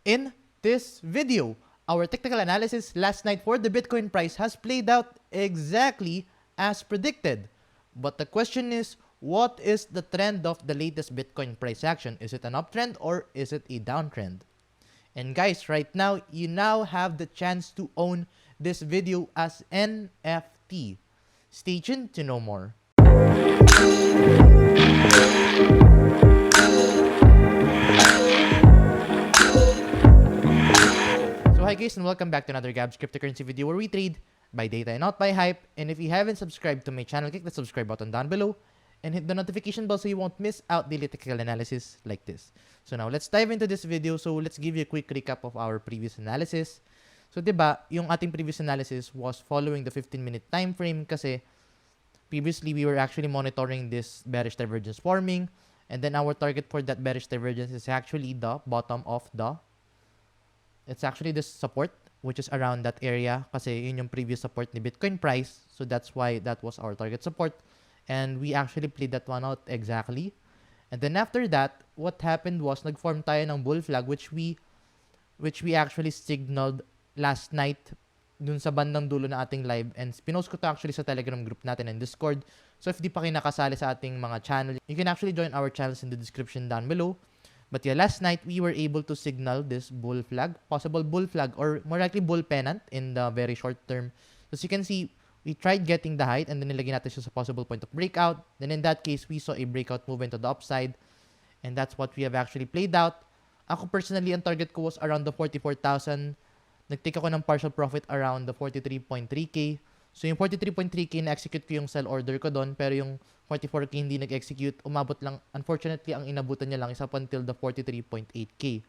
In this video, our technical analysis last night for the Bitcoin price has played out exactly as predicted. But the question is, what is the trend of the latest Bitcoin price action? Is it an uptrend or is it a downtrend? And guys, right now, you now have the chance to own this video as NFT. Stay tuned to know more. So hi guys, and welcome back to another Gab's cryptocurrency video where we trade by data and not by hype. And if you haven't subscribed to my channel, click the subscribe button down below and hit the notification bell so you won't miss out daily technical analysis like this. So now let's dive into this video. So let's give you a quick recap of our previous analysis. So diba, yung ating previous analysis was following the 15-minute time frame kasi previously we were actually monitoring this bearish divergence forming, and then our target for that bearish divergence is actually the bottom of the, it's actually this support which is around that area kasi yun yung previous support ni Bitcoin price. So that's why that was our target support. And we actually played that one out exactly. And then after that, what happened was nag-form tayo ng bull flag which we actually signaled last night dun sa bandang dulo na ating live. And pinost ko to actually sa Telegram group natin and Discord. So if di pa kayo nakasali sa ating mga channel, you can actually join our channels in the description down below. But yeah, last night, we were able to signal this bull flag, possible bull flag, or more likely bull pennant in the very short term. So as you can see, we tried getting the height and then nilagyan natin siya sa possible point of breakout. Then in that case, we saw a breakout movement to the upside. And that's what we have actually played out. Ako personally, ang target ko was around the 44,000. Nag-take ako ng partial profit around the 43.3k. So yung 43.3k na-execute ko yung sell order ko doon, pero yung 44k hindi nag-execute, umabot lang, unfortunately, ang inabutan niya lang is up until the 43.8k.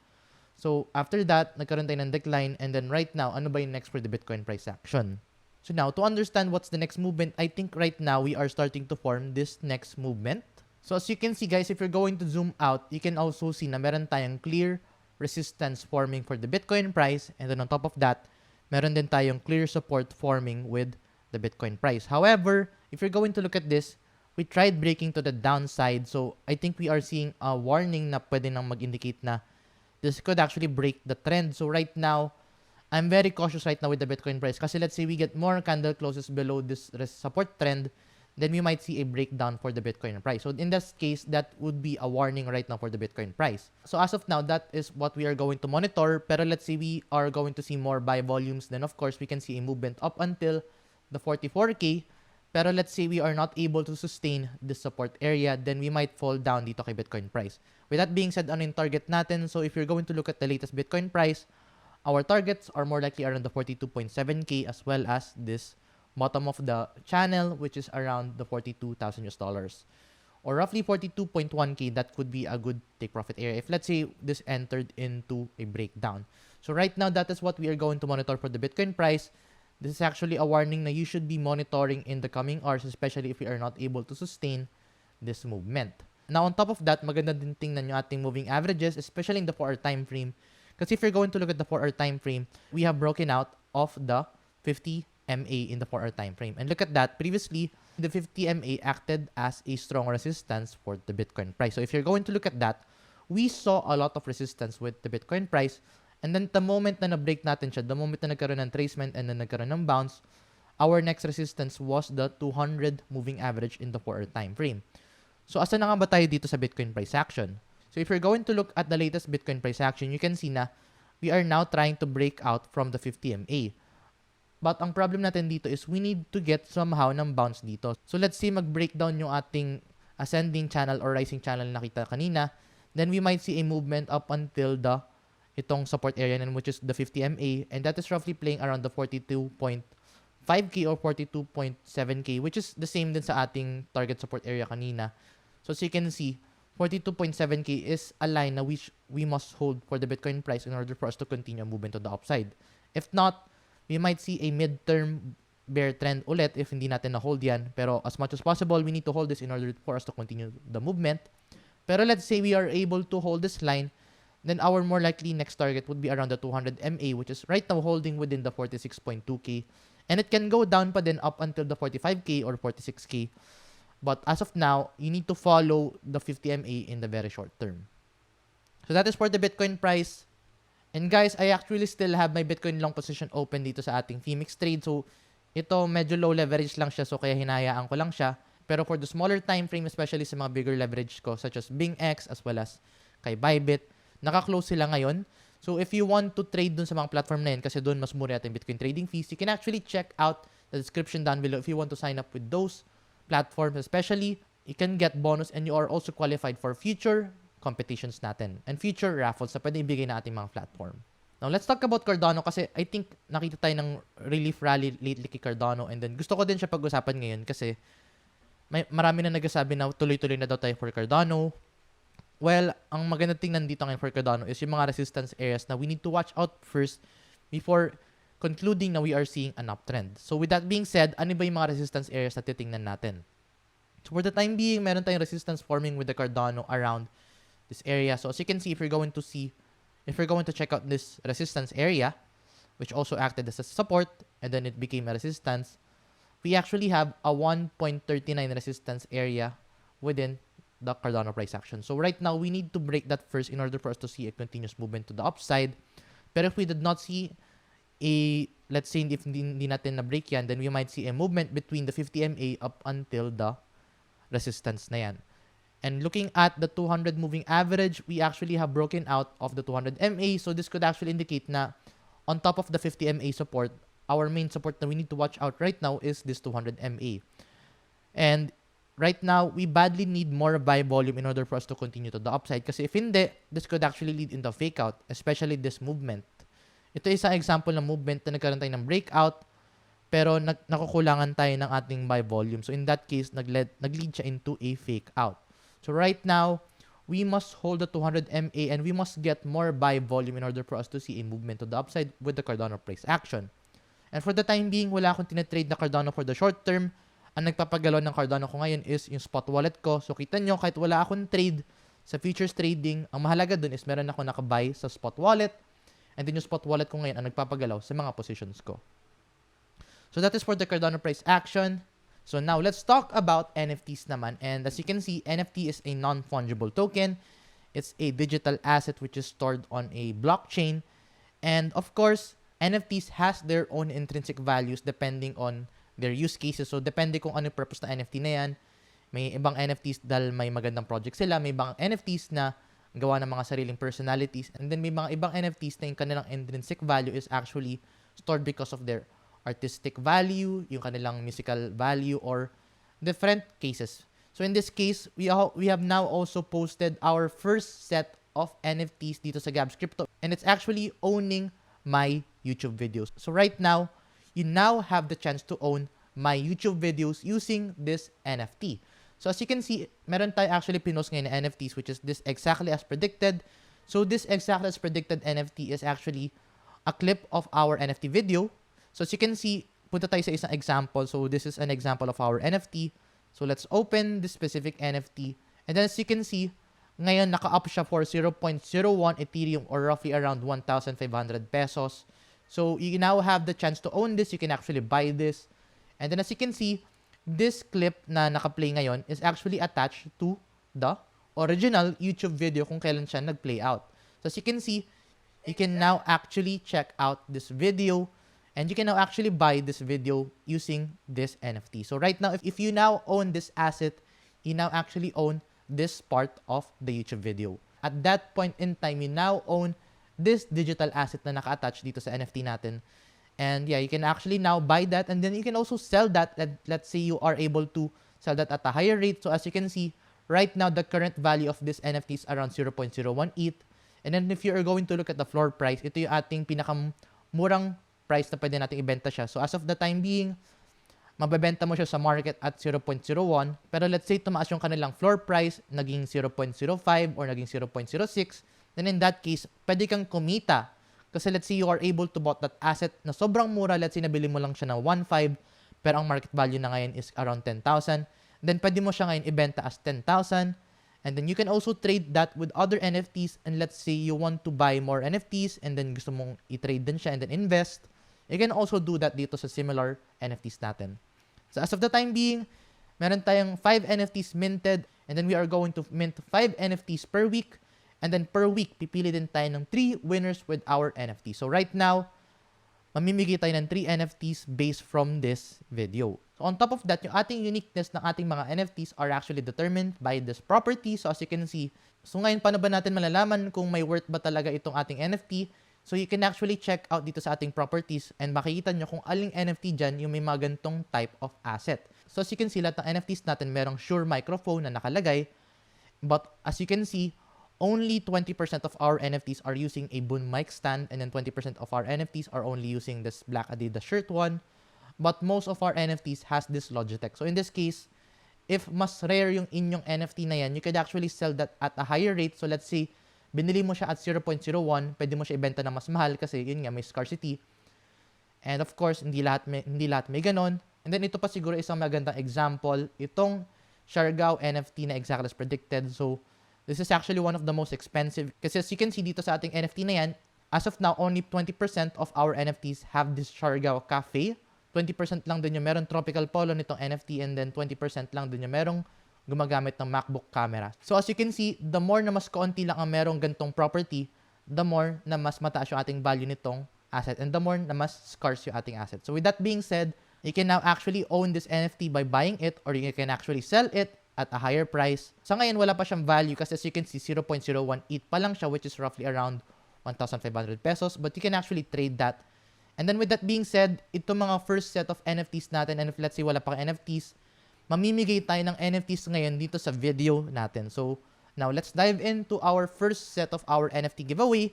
So after that, nagkaroon tayo ng decline, and then right now, ano ba yung next for the Bitcoin price action? So now, to understand what's the next movement, I think right now, we are starting to form this next movement. So as you can see guys, if you're going to zoom out, you can also see na meron tayong clear resistance forming for the Bitcoin price, and then on top of that, meron din tayong clear support forming with the Bitcoin price. However, if you're going to look at this, we tried breaking to the downside. So I think we are seeing a warning na pwede nang mag-indicate na this could actually break the trend. So right now, I'm very cautious right now with the Bitcoin price. Kasi let's say we get more candle closes below this support trend, then we might see a breakdown for the Bitcoin price. So in this case, that would be a warning right now for the Bitcoin price. So as of now, that is what we are going to monitor. Pero let's say we are going to see more buy volumes, then of course, we can see a movement up until the 44k. Pero let's say we are not able to sustain this support area, then we might fall down dito kay Bitcoin price. With that being said, ano yung target natin? So if you're going to look at the latest Bitcoin price, our targets are more likely around the 42.7k as well as this bottom of the channel, which is around the 42,000 US dollars. Or roughly 42.1k, that could be a good take profit area if let's say this entered into a breakdown. So right now, that is what we are going to monitor for the Bitcoin price. This is actually a warning na you should be monitoring in the coming hours, especially if you are not able to sustain this movement. Now, on top of that, maganda din tingnan yung ating moving averages, especially in the 4-hour time frame. Kasi if you're going to look at the 4-hour time frame, we have broken out of the 50 MA in the 4-hour time frame. And look at that. Previously, the 50 MA acted as a strong resistance for the Bitcoin price. So if you're going to look at that, we saw a lot of resistance with the Bitcoin price. And then the moment na na-break natin siya, the moment na nagkaroon ng tracement and then nagkaroon ng bounce, our next resistance was the 200 moving average in the 4-hour time frame. So asa na nga ba tayo dito sa Bitcoin price action? So if you're going to look at the latest Bitcoin price action, you can see na we are now trying to break out from the 50 MA. But ang problem natin dito is we need to get somehow ng bounce dito. So let's say mag-breakdown yung ating ascending channel or rising channel na nakita kanina, then we might see a movement up until the itong support area which is the 50 MA, and that is roughly playing around the 42.5k or 42.7k, which is the same din sa ating target support area kanina. So as you can see, 42.7k is a line na which we must hold for the Bitcoin price in order for us to continue movement to the upside. If not, we might see a midterm bear trend ulit if hindi natin na-hold yan. Pero as much as possible, we need to hold this in order for us to continue the movement. Pero let's say we are able to hold this line, then our more likely next target would be around the 200 MA, which is right now holding within the 46.2k. And it can go down pa din up until the 45k or 46k. But as of now, you need to follow the 50 MA in the very short term. So that is for the Bitcoin price. And guys, I actually still have my Bitcoin long position open dito sa ating Phoenix trade. So, ito medyo low leverage lang siya, so kaya hinayaan ko lang siya. Pero for the smaller time frame, especially sa mga bigger leverage ko, such as BingX as well as kay Bybit, naka-close sila ngayon. So, if you want to trade dun sa mga platform na yun, kasi dun mas mura natin Bitcoin trading fees, you can actually check out the description down below if you want to sign up with those platforms. Especially, you can get bonus and you are also qualified for future competitions natin and future raffles na pwede ibigay na ating mga platform. Now, let's talk about Cardano kasi I think nakita tayo ng relief rally lately kay Cardano, and then gusto ko din siya pag-usapan ngayon kasi marami na nagsasabi na tuloy-tuloy na daw tayo for Cardano. Well, ang magandang tingnan dito ngayon for Cardano is yung mga resistance areas na we need to watch out first before concluding na we are seeing an uptrend. So with that being said, ano ba yung mga resistance areas na titingnan natin? So for the time being, meron tayong resistance forming with the Cardano around this area. So as you can see, if you're going to check out this resistance area, which also acted as a support, and then it became a resistance, we actually have a 1.39 resistance area within the Cardano price action. So right now, we need to break that first in order for us to see a continuous movement to the upside. But if we did not see let's say if hindi natin na-break yan, then we might see a movement between the 50 MA up until the resistance na yan. And looking at the 200 moving average, we actually have broken out of the 200 MA. So this could actually indicate na on top of the 50 MA support, our main support that we need to watch out right now is this 200 MA. And right now, we badly need more buy volume in order for us to continue to the upside. Kasi if hindi, this could actually lead into fake out, especially this movement. Ito isang example ng movement na nagkaroon tayo ng breakout, pero nakukulangan tayo ng ating buy volume. So in that case, nag-lead siya into a fake out. So right now, we must hold the 200 MA and we must get more buy volume in order for us to see a movement to the upside with the Cardano price action. And for the time being, wala akong tinatrade na Cardano for the short term. Ang nagpapagalaw ng Cardano ko ngayon is yung spot wallet ko. So kita nyo, kahit wala akong trade sa futures trading, ang mahalaga dun is meron ako nakabuy sa spot wallet. And then yung spot wallet ko ngayon ang nagpapagalaw sa mga positions ko. So that is for the Cardano price action. So now, let's talk about NFTs naman. And as you can see, NFT is a non-fungible token. It's a digital asset which is stored on a blockchain. And of course, NFTs has their own intrinsic values depending on their use cases. So depende kung ano yung purpose na NFT na yan. May ibang NFTs dahil may magandang project sila. May ibang NFTs na gawa ng mga sariling personalities. And then may mga ibang NFTs na yung kanilang intrinsic value is actually stored because of their artistic value, yung kanilang musical value, or different cases. So in this case, we have now also posted our first set of NFTs dito sa Gabs Crypto, and it's actually owning my YouTube videos. So right now, you now have the chance to own my YouTube videos using this NFT. So as you can see, meron tayo actually pinost ngayon na NFTs, which is this exactly as predicted. So this exactly as predicted NFT is actually a clip of our NFT video. So as you can see, punta tayo sa isang example. So this is an example of our NFT. So let's open this specific NFT. And then as you can see, ngayon naka-up siya for 0.01 Ethereum or roughly around 1,500 pesos. So you now have the chance to own this. You can actually buy this. And then as you can see, this clip na naka-play ngayon is actually attached to the original YouTube video kung kailan siya nag-play out. So as you can see, you can now actually check out this video. And you can now actually buy this video using this NFT. So right now, if you now own this asset, you now actually own this part of the YouTube video. At that point in time, you now own this digital asset na naka-attach dito sa NFT natin. And yeah, you can actually now buy that. And then you can also sell that. Let's say you are able to sell that at a higher rate. So as you can see, right now, the current value of this NFT is around 0.01 ETH. And then if you are going to look at the floor price, ito yung ating pinakamurang price na pwede natin ibenta siya. So as of the time being, mabebenta mo siya sa market at 0.01. Pero let's say tumaas yung kanilang floor price, naging 0.05 or naging 0.06. Then in that case, pwede kang kumita. Kasi let's say you are able to bought that asset na sobrang mura. Let's say nabili mo lang siya ng 1.5, pero ang market value na ngayon is around 10,000. Then pwede mo siya ngayon ibenta as 10,000. And then you can also trade that with other NFTs. And let's say you want to buy more NFTs and then gusto mong i-trade din siya and then invest. You can also do that dito sa similar NFTs natin. So as of the time being, meron tayong 5 NFTs minted, and then we are going to mint 5 NFTs per week. And then per week, pipili din tayo ng 3 winners with our NFT. So right now, mamimigay tayo ng 3 NFTs based from this video. So on top of that, yung ating uniqueness ng ating mga NFTs are actually determined by this property. So as you can see, so ngayon paano ba natin malalaman kung may worth ba talaga itong ating NFT? So you can actually check out dito sa ating properties and makikita nyo kung aling NFT dyan yung may mga ganitong type of asset. So as you can see, lahat ng NFTs natin merong Shure microphone na nakalagay. But as you can see, only 20% of our NFTs are using a boom mic stand, and then 20% of our NFTs are only using this black Adidas shirt one. But most of our NFTs has this Logitech. So in this case, if mas rare yung inyong NFT na yan, you could actually sell that at a higher rate. So let's say, binili mo siya at 0.01, pwede mo siya ibenta na mas mahal kasi yun nga, may scarcity. And of course, hindi lahat may ganon. And then ito pa siguro isang magandang example, itong Siargao NFT na exactly as predicted. So this is actually one of the most expensive kasi as you can see dito sa ating NFT na yan, as of now, only 20% of our NFTs have this Siargao Cafe. 20% lang din yung meron tropical polo nitong NFT, and then 20% lang din yung merong gumagamit ng MacBook camera. So as you can see, the more na mas kaunti lang ang merong gantong property, the more na mas mataas yung ating value nitong asset, and the more na mas scarce yung ating asset. So with that being said, you can now actually own this NFT by buying it, or you can actually sell it at a higher price. Sa ngayon, wala pa siyang value kasi as you can see, 0.018 pa lang siya, which is roughly around 1,500 pesos. But you can actually trade that. And then with that being said, ito mga first set of NFTs natin, and if let's say wala pang NFTs, mamimigay tayo ng NFTs ngayon dito sa video natin. So now let's dive into our first set of our NFT giveaway.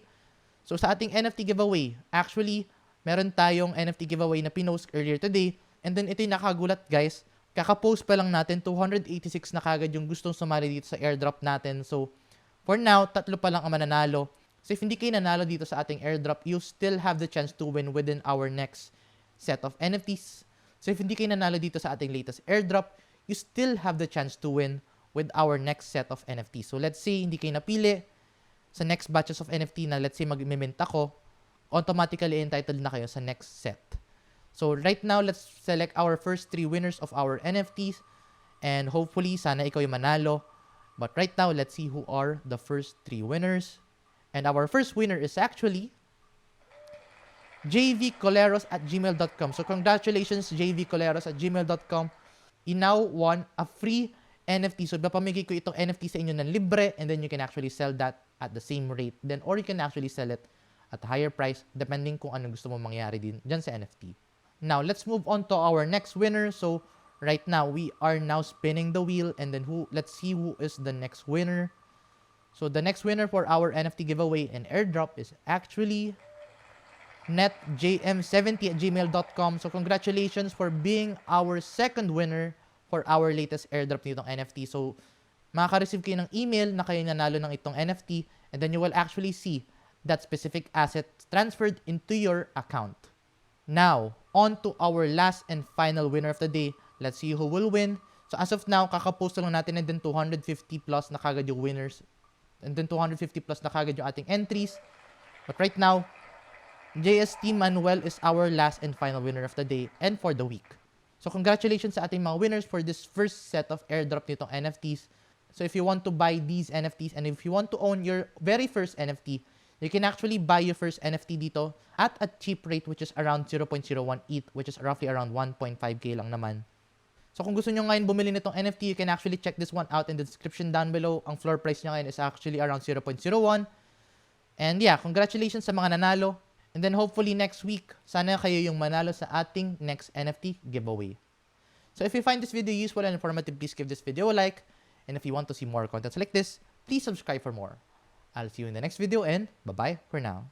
So sa ating NFT giveaway, actually, meron tayong NFT giveaway na pinost earlier today. And then ito yung nakagulat, guys. Kaka-post pa lang natin, 286 na kagad yung gustong sumali dito sa airdrop natin. So, for now, 3 pa lang ang mananalo. So, if hindi kayo nanalo dito sa ating airdrop, you still have the chance to win within our next set of NFTs. So, if hindi kayo nanalo dito sa ating latest airdrop, you still have the chance to win with our next set of NFTs. So, let's say, hindi kayo napili sa next batches of NFT na, let's say, mag-mint ako, automatically entitled na kayo sa next set. So right now, let's select our first 3 winners of our NFTs, and hopefully, sana ikaw yung manalo. But right now, let's see who are the first 3 winners. And our first winner is actually jvcoleros@gmail.com. So congratulations, jvcoleros@gmail.com. You now won a free NFT. So papamigay ko itong NFT sa inyo ng libre, and then you can actually sell that at the same rate. Then, or you can actually sell it at a higher price, depending kung ano gusto mo mangyari din dyan sa NFT. Now, let's move on to our next winner. So, right now, we are now spinning the wheel, and then let's see who is the next winner. So, the next winner for our NFT giveaway and airdrop is actually netjm70@gmail.com. So, congratulations for being our second winner for our latest airdrop nitong NFT. So, makaka-receive kayo ng email na kayo nanalo ng itong NFT, and then you will actually see that specific asset transferred into your account. Now, on to our last and final winner of the day. Let's see who will win. So as of now, kakapost lang natin, and then 250 plus na kagad yung winners. And then 250 plus na kagad yung ating entries. But right now, JST Manuel is our last and final winner of the day and for the week. So congratulations sa ating mga winners for this first set of airdrop nitong NFTs. So if you want to buy these NFTs, and if you want to own your very first NFT, you can actually buy your first NFT dito at a cheap rate, which is around 0.01 ETH, which is roughly around 1.5k lang naman. So kung gusto nyo ngayon bumili nitong NFT, you can actually check this one out in the description down below. Ang floor price niya ngayon is actually around 0.01. And yeah, congratulations sa mga nanalo. And then hopefully next week, sana kayo yung manalo sa ating next NFT giveaway. So if you find this video useful and informative, please give this video a like. And if you want to see more contents like this, please subscribe for more. I'll see you in the next video, and bye-bye for now.